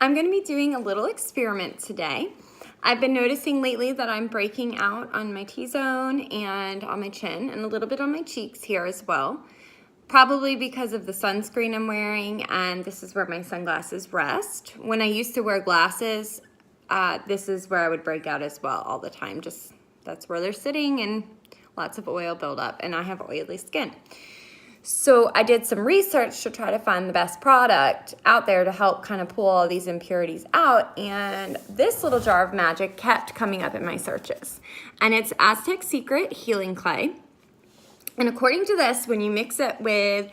I'm going to be doing a little experiment today. I've been noticing lately that I'm breaking out on my T-zone and on my chin and a little bit on my cheeks here as well. Probably because of the sunscreen I'm wearing, and this is where my sunglasses rest. When I used to wear glasses, this is where I would break out as well all the time. Just that's where they're sitting and lots of oil buildup, and I have oily skin. So I did some research to try to find the best product out there to help kind of pull all these impurities out, and this little jar of magic kept coming up in my searches. And it's Aztec Secret Healing Clay. And according to this, when you mix it with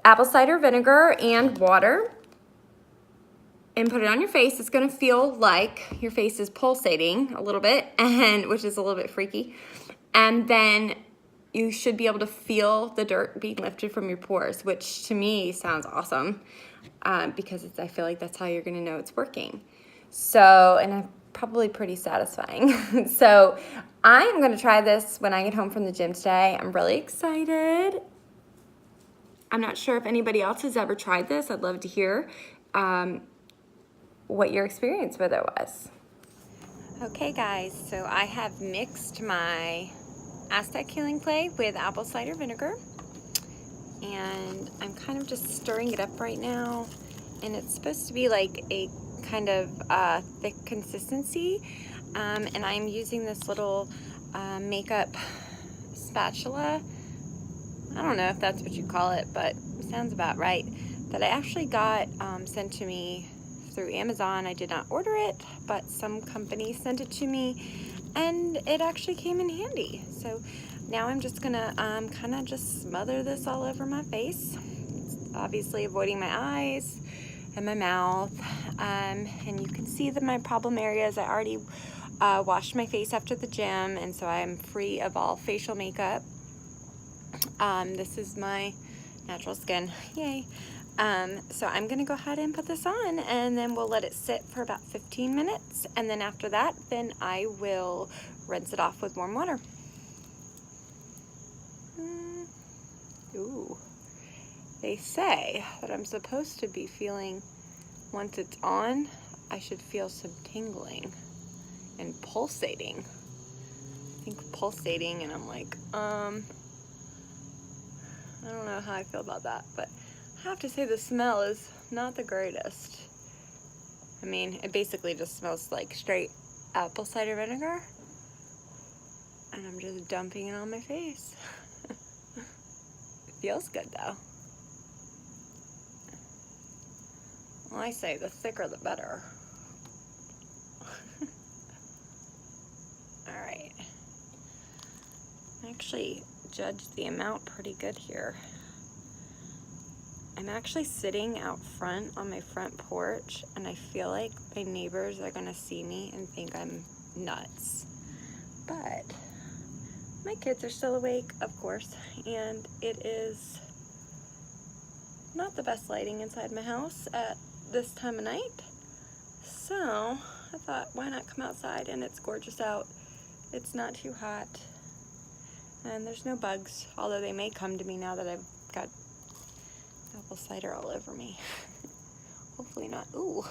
apple cider vinegar and water and put it on your face, it's going to feel like your face is pulsating a little bit, and which is a little bit freaky. And then you should be able to feel the dirt being lifted from your pores, which to me sounds awesome because I feel like that's how you're going to know it's working. So, and probably pretty satisfying. So I'm going to try this when I get home from the gym today. I'm really excited. I'm not sure if anybody else has ever tried this. I'd love to hear what your experience with it was. Okay guys, so I have mixed my Aztec Healing Clay with apple cider vinegar, and I'm kind of just stirring it up right now, and it's supposed to be like a kind of thick consistency, and I'm using this little makeup spatula. I don't know if that's what you call it, but it sounds about right, that I actually got sent to me through Amazon. I did not order it, but some company sent it to me, and it actually came in handy. So now I'm just gonna kind of just smother this all over my face, obviously avoiding my eyes and my mouth, and you can see that my problem areas, I already washed my face after the gym, and so I'm free of all facial makeup. This is my natural skin, yay. So I'm gonna go ahead and put this on, and then we'll let it sit for about 15 minutes, and then after that, then I will rinse it off with warm water. Ooh. They say that I'm supposed to be feeling, once it's on, I should feel some tingling and pulsating. I think pulsating, and I'm like, I don't know how I feel about that, but I have to say the smell is not the greatest. I mean, it basically just smells like straight apple cider vinegar, and I'm just dumping it on my face. It feels good though. Well, I say the thicker the better. All right. I actually judged the amount pretty good here. I'm actually sitting out front on my front porch, and I feel like my neighbors are gonna see me and think I'm nuts. But my kids are still awake, of course, and it is not the best lighting inside my house at this time of night. So I thought, why not come outside, and it's gorgeous out. It's not too hot, and there's no bugs, although they may come to me now that I've got apple cider all over me. Hopefully not. Ooh,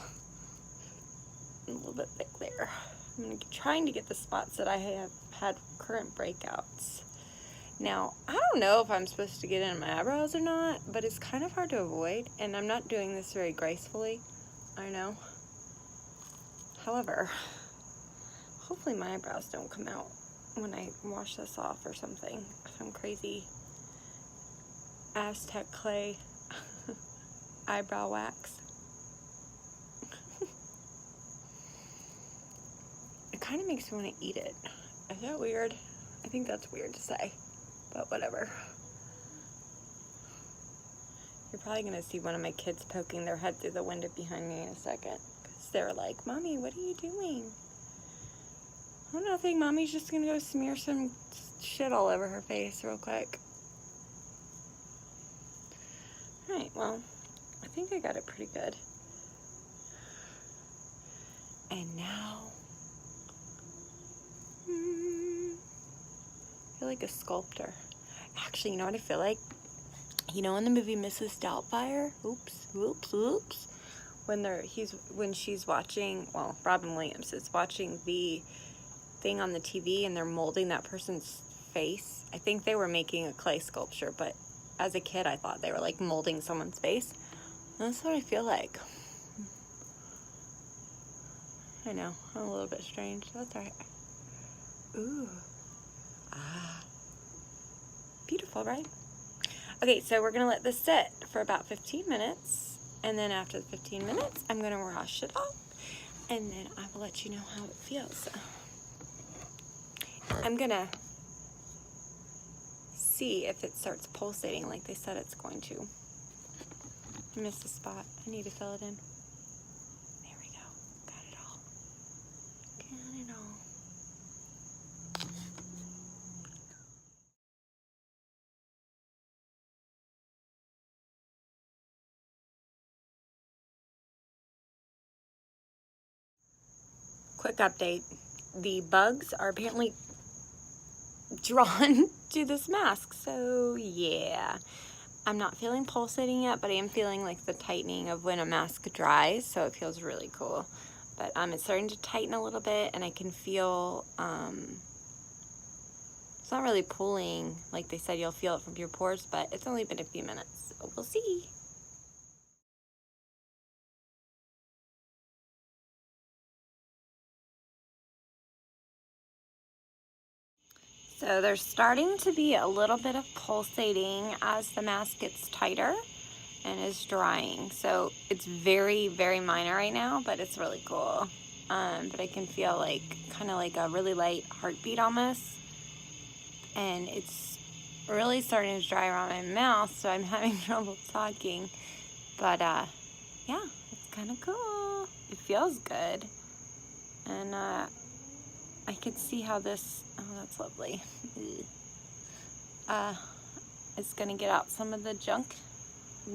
a little bit thick there. I'm trying to get the spots that I have had current breakouts. Now, I don't know if I'm supposed to get in my eyebrows or not, but it's kind of hard to avoid, and I'm not doing this very gracefully, I know. However, hopefully my eyebrows don't come out when I wash this off or something. Some crazy Aztec clay eyebrow wax. It kind of makes me want to eat it. Is that weird? I think that's weird to say, but whatever. You're probably going to see one of my kids poking their head through the window behind me in a second, because they're like, Mommy, what are you doing? Oh, nothing. Mommy's just going to go smear some shit all over her face real quick. Alright, well, I think I got it pretty good. And now, I feel like a sculptor. Actually, you know what I feel like? You know in the movie Mrs. Doubtfire? Oops. when she's watching, well, Robin Williams is watching the thing on the TV and they're molding that person's face. I think they were making a clay sculpture, but as a kid I thought they were like molding someone's face. That's what I feel like. I know, I'm a little bit strange. That's alright. Ooh. Ah. Beautiful, right? Okay, so we're gonna let this sit for about 15 minutes, and then after the 15 minutes, I'm gonna wash it off, and then I will let you know how it feels. I'm gonna see if it starts pulsating like they said it's going to. I missed a spot. I need to fill it in. There we go. Got it all. Got it all. Quick update. The bugs are apparently drawn to this mask, so yeah. I'm not feeling pulsating yet, but I am feeling like the tightening of when a mask dries, so it feels really cool. But it's starting to tighten a little bit, and I can feel, it's not really pulling like they said you'll feel it from your pores, but it's only been a few minutes, so we'll see. So there's starting to be a little bit of pulsating as the mask gets tighter and is drying. So it's very, very minor right now, but it's really cool. But I can feel like kind of like a really light heartbeat almost. And it's really starting to dry around my mouth, so I'm having trouble talking. But yeah, it's kind of cool. It feels good. And I can see how this, oh, that's lovely. It's gonna get out some of the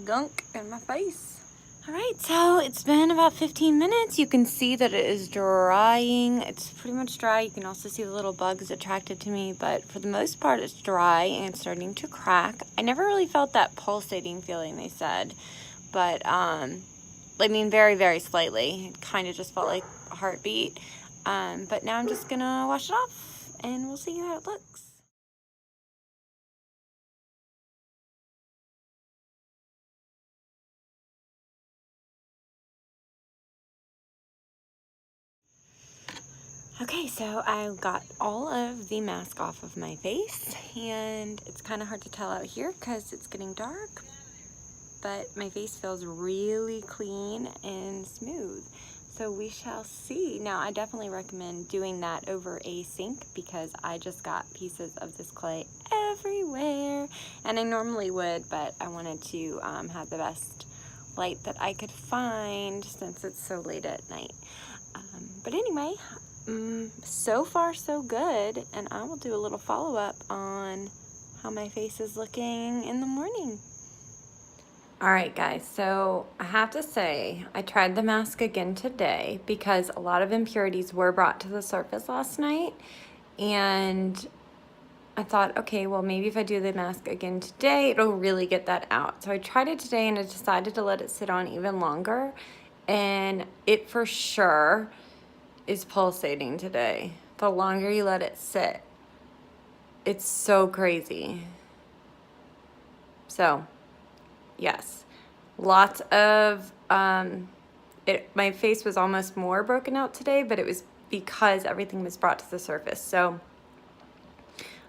gunk in my face. All right, so it's been about 15 minutes. You can see that it is drying. It's pretty much dry. You can also see the little bugs attracted to me, but for the most part, it's dry and it's starting to crack. I never really felt that pulsating feeling, they said, but I mean, very, very slightly. It kind of just felt like a heartbeat. But now I'm just gonna wash it off and we'll see how it looks. Okay, so I got all of the mask off of my face, and it's kind of hard to tell out here because it's getting dark, but my face feels really clean and smooth. So we shall see. Now, I definitely recommend doing that over a sink because I just got pieces of this clay everywhere, and I normally would, but I wanted to have the best light that I could find since it's so late at night. But anyway, so far so good, and I will do a little follow-up on how my face is looking in the morning. All right, guys, so I have to say I tried the mask again today because a lot of impurities were brought to the surface last night, and I thought, okay, well, maybe if I do the mask again today, it'll really get that out. So I tried it today, and I decided to let it sit on even longer, and it for sure is pulsating today. The longer you let it sit, it's so crazy. So yes, lots of my face was almost more broken out today, but it was because everything was brought to the surface. So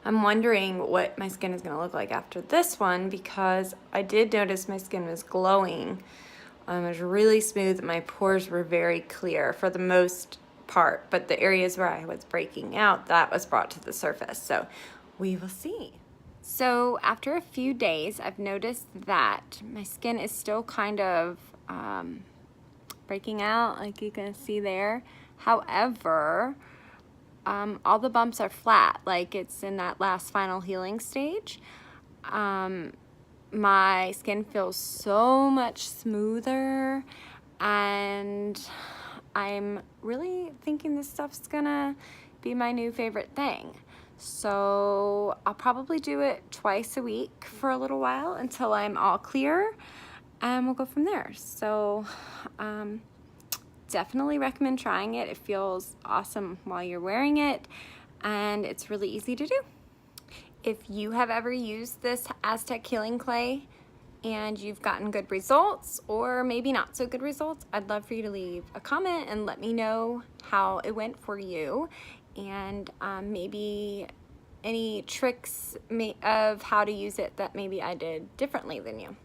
I'm wondering what my skin is going to look like after this one, because I did notice my skin was glowing. It was really smooth. My pores were very clear for the most part, but the areas where I was breaking out, that was brought to the surface. So we will see. So after a few days, I've noticed that my skin is still kind of breaking out, like you can see there. However, all the bumps are flat, like it's in that last final healing stage. My skin feels so much smoother, and I'm really thinking this stuff's gonna be my new favorite thing. So I'll probably do it twice a week for a little while until I'm all clear, and we'll go from there. So definitely recommend trying it. It feels awesome while you're wearing it, and it's really easy to do. If you have ever used this Aztec healing clay and you've gotten good results or maybe not so good results, I'd love for you to leave a comment and let me know how it went for you, and maybe any tricks of how to use it that maybe I did differently than you.